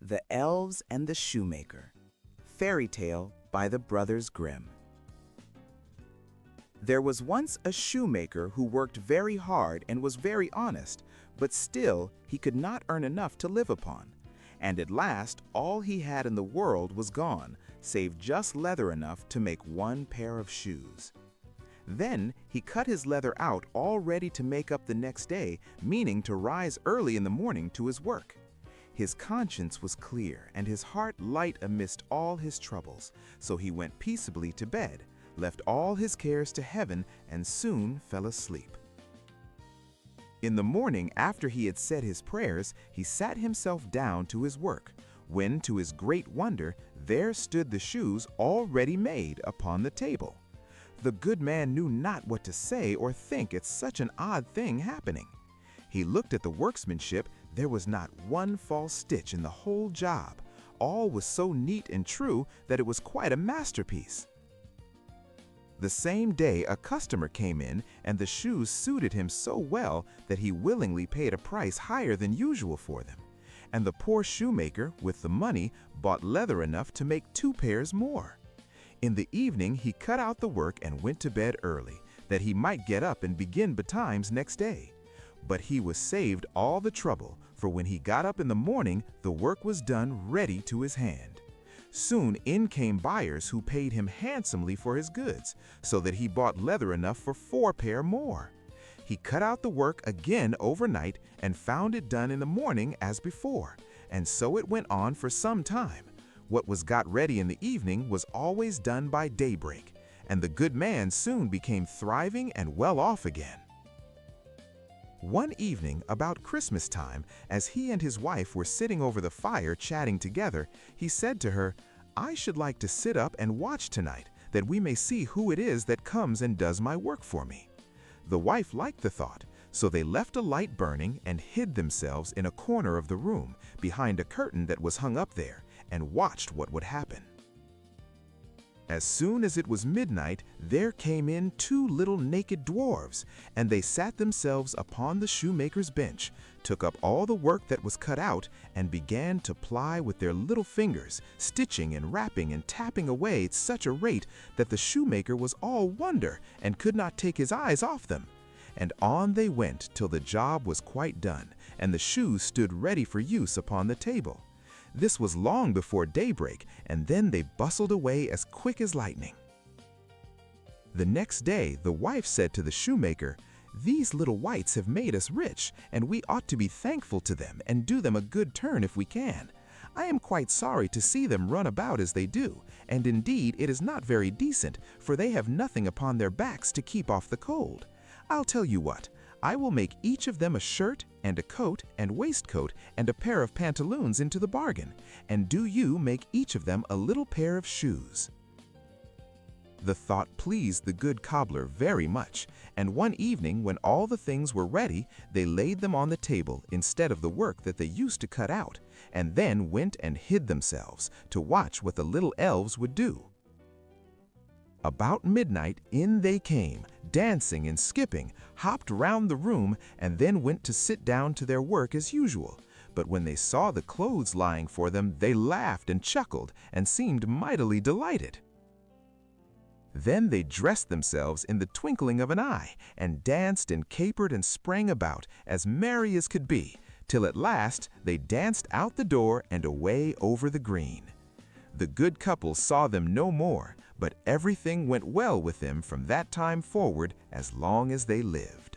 The Elves and the Shoemaker. Fairy Tale by the Brothers Grimm. There was once a shoemaker who worked very hard and was very honest, but still he could not earn enough to live upon. And at last all he had in the world was gone, save just leather enough to make one pair of shoes. Then he cut his leather out all ready to make up the next day, meaning to rise early in the morning to his work. His conscience was clear and his heart light amidst all his troubles, so he went peaceably to bed, left all his cares to heaven, and soon fell asleep. In the morning, after he had said his prayers, he sat himself down to his work, when, to his great wonder, there stood the shoes already made upon the table. The good man knew not what to say or think at such an odd thing happening. He looked at the workmanship. There was not one false stitch in the whole job. All was so neat and true that it was quite a masterpiece. The same day a customer came in, and the shoes suited him so well that he willingly paid a price higher than usual for them. And the poor shoemaker, with the money, bought leather enough to make 2 pairs more. In the evening he cut out the work and went to bed early, that he might get up and begin betimes next day. But he was saved all the trouble, for when he got up in the morning, the work was done ready to his hand. Soon in came buyers who paid him handsomely for his goods, so that he bought leather enough for 4 pair more. He cut out the work again overnight and found it done in the morning as before, and so it went on for some time. What was got ready in the evening was always done by daybreak, and the good man soon became thriving and well off again. One evening, about Christmas time, as he and his wife were sitting over the fire chatting together, he said to her, "I should like to sit up and watch tonight, that we may see who it is that comes and does my work for me." The wife liked the thought, so they left a light burning and hid themselves in a corner of the room, behind a curtain that was hung up there, and watched what would happen. As soon as it was midnight, there came in 2 little naked dwarfs, and they sat themselves upon the shoemaker's bench, took up all the work that was cut out, and began to ply with their little fingers, stitching and rapping and tapping away at such a rate that the shoemaker was all wonder and could not take his eyes off them. And on they went till the job was quite done, and the shoes stood ready for use upon the table. This was long before daybreak, and then they bustled away as quick as lightning. The next day the wife said to the shoemaker, "These little wights have made us rich, and we ought to be thankful to them and do them a good turn if we can. I am quite sorry to see them run about as they do, and indeed it is not very decent, for they have nothing upon their backs to keep off the cold. I'll tell you what, I will make each of them a shirt and a coat and waistcoat and a pair of pantaloons into the bargain, and do you make each of them a little pair of shoes." The thought pleased the good cobbler very much, and one evening when all the things were ready, they laid them on the table instead of the work that they used to cut out, and then went and hid themselves to watch what the little elves would do. About midnight in they came, dancing and skipping, hopped round the room, and then went to sit down to their work as usual. But when they saw the clothes lying for them, they laughed and chuckled and seemed mightily delighted. Then they dressed themselves in the twinkling of an eye, and danced and capered and sprang about, as merry as could be, till at last they danced out the door and away over the green. The good couple saw them no more, but everything went well with them from that time forward as long as they lived.